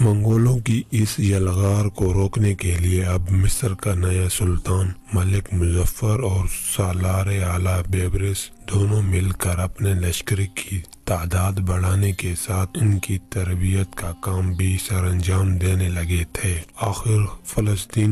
منگولوں کی اس یلغار کو روکنے کے لیے اب مصر کا نیا سلطان ملک مظفر اور سالار اعلیٰ بیبرس دونوں مل کر اپنے لشکر کی تعداد بڑھانے کے ساتھ ان کی تربیت کا کام بھی سر انجام دینے لگے تھے۔ آخر فلسطین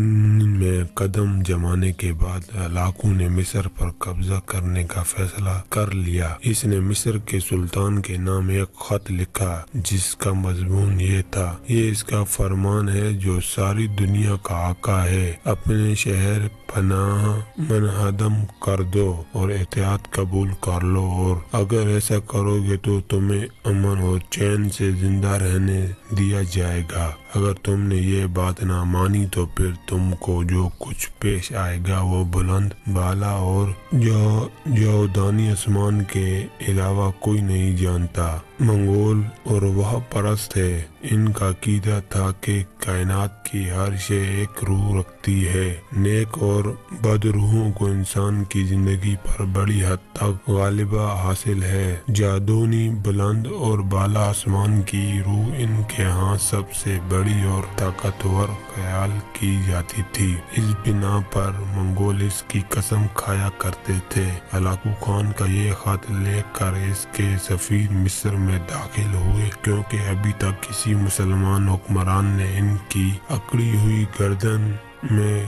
میں قدم جمانے کے بعد ہلاکو نے مصر پر قبضہ کرنے کا فیصلہ کر لیا۔ اس نے مصر کے سلطان کے نام ایک خط لکھا جس کا مضمون یہ تھا: یہ اس کا فرمان ہے جو ساری دنیا کا آقا ہے، اپنے شہر پناہ منہدم کر دو اور اطاعت قبول کر لو، اور اگر ایسا کرو گے تو تمہیں امن اور چین سے زندہ رہنے دیا جائے گا۔ اگر تم نے یہ بات نہ مانی تو پھر تم کو جو کچھ پیش آئے گا وہ بلند بالا اور جاودانی آسمان کے علاوہ کوئی نہیں جانتا۔ منگول اور وہ پرست تھے۔ ان کا عقیدہ تھا کہ کائنات کی ہر شے ایک روح رکھتی ہے۔ نیک اور بد روحوں کو انسان کی زندگی پر بڑی حد تک غلبہ حاصل ہے۔ جادونی بلند اور بالا آسمان کی روح ان کے ہاں سب سے بڑی اور طاقتور خیال کی جاتی تھی۔ اس بنا پر منگول اس کی قسم کھایا کرتے تھے۔ ہلاکو خان کا یہ خط لے کر اس کے سفیر مصر میں داخل ہوئے، کیونکہ ابھی تک کسی مسلمان حکمران نے ان کی اکڑی ہوئی گردن میں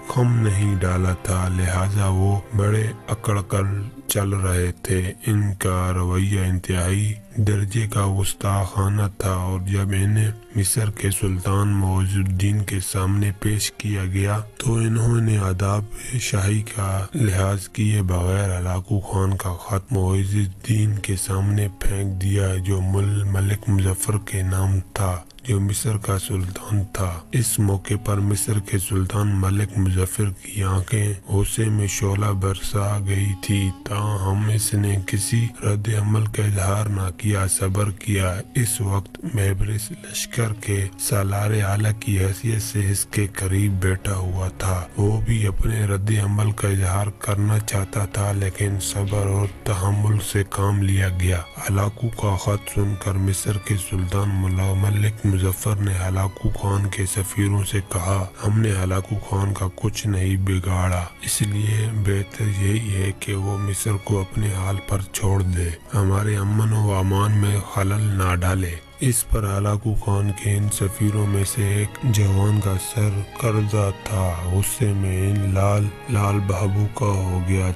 خم نہیں ڈالا تھا، لہٰذا وہ بڑے اکڑ کر چل رہے تھے۔ ان کا رویہ انتہائی درجے کا گستاخانہ تھا، اور جب انہیں مصر کے سلطان معز الدین کے سامنے پیش کیا گیا تو انہوں نے آداب شاہی کا لحاظ کیے بغیر ہلاکو خان کا خط معز الدین کے سامنے پھینک دیا، جو ملک مظفر کے نام تھا، جو مصر کا سلطان تھا۔ اس موقع پر مصر کے سلطان ملک مظفر کی آنکھیں غصے میں شعلہ برسا گئی تھی، تاہم اس نے کسی رد عمل کا اظہار نہ کیا، صبر کیا۔ اس وقت بیبرس لشکر کے سالار اعلیٰ کی حیثیت سے اس کے قریب بیٹھا ہوا تھا۔ وہ بھی اپنے رد عمل کا اظہار کرنا چاہتا تھا، لیکن صبر اور تحمل سے کام لیا گیا۔ ہلاکو کا خط سن کر مصر کے سلطان ملک مظفر نے ہلاکو خان کے سفیروں سے کہا: ہم نے ہلاکو خان کا کچھ نہیں بگاڑا، اس لیے بہتر یہی ہے کہ وہ مصر کو اپنے حال پر چھوڑ دے، ہمارے امن و امان میں خلل نہ ڈالے۔ اس پر ہلاکو خان کے ان سفیروں میں سے ایک جوان کا سر قرضہ تھا، غصے میں ان لال بہبو کا ہو گیا،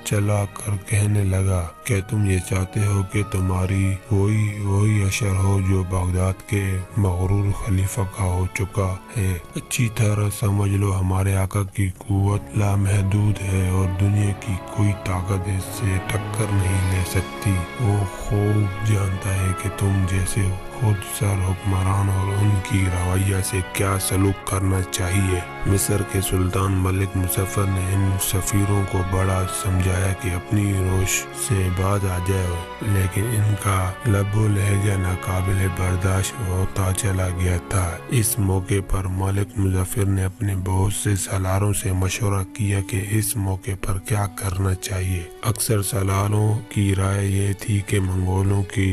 چلا کر کہنے لگا: کیا تم یہ چاہتے ہو کہ تمہاری وہی اشر ہو جو بغداد کے مغرور خلیفہ کا ہو چکا ہے؟ اچھی طرح سمجھ لو، ہمارے آقا کی قوت لامحدود ہے اور دنیا کی کوئی طاقت اس سے ٹکر نہیں لے سکتی۔ وہ خوب جانتا ہے کہ تم جیسے خود سر حکمران اور ان کی رویہ سے کیا سلوک کرنا چاہیے۔ مصر کے سلطان ملک مظفر نے ان سفیروں کو بڑا سمجھایا کہ اپنی روش سے باز آ جائے، لیکن ان کا لب و لہجہ ناقابل برداشت ہوتا چلا گیا تھا۔ اس موقع پر ملک مظفر نے اپنے بہت سے سالاروں سے مشورہ کیا کہ اس موقع پر کیا کرنا چاہیے۔ اکثر سالاروں کی رائے یہ تھی کہ منگولوں کی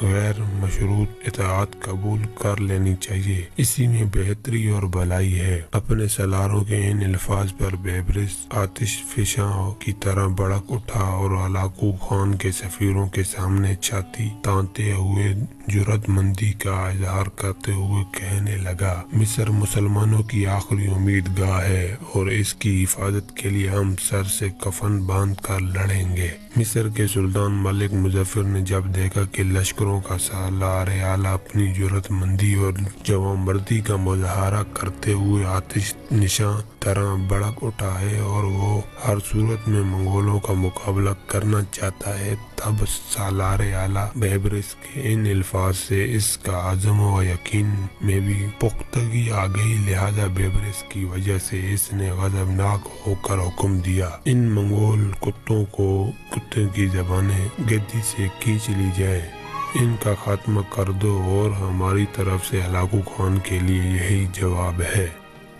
غیر مشروط اطاعت قبول کر لینی چاہیے، اسی میں بہتری اور بھلائی ہے۔ اپنے سالاروں کے ان الفاظ پر بیبرس آتش فشاں کی طرح بھڑک اٹھا اور ہلاکو خان کے سفیروں کے سامنے چھاتی تانتے ہوئے جرأت مندی کا اظہار کرتے ہوئے کہنے لگا: مصر مسلمانوں کی آخری امید گاہ ہے اور اس کی حفاظت کے لیے ہم سر سے کفن باندھ کر لڑیں گے۔ مصر کے سلطان ملک مظفر نے جب دیکھا کہ لشکروں کا سالار اعلیٰ اپنی جرأت مندی اور جوانمردی کا مظاہرہ کرتے ہوئے آتش نشاں طرح بھڑک اٹھا ہے اور وہ ہر صورت میں منگولوں کا مقابلہ کرنا چاہتا ہے، تب سالار اعلیٰ بیبرس کے ان الفاظ سے اس کا عزم و یقین میں بھی پختگی آ گئی، لہذا بیبرس کی وجہ سے اس نے غضبناک ہو کر حکم دیا: ان منگول کتوں کو کتے کی زبانیں گدی سے کھینچ لی جائیں، ان کا خاتمہ کر دو، اور ہماری طرف سے ہلاکو خان کے لیے یہی جواب ہے۔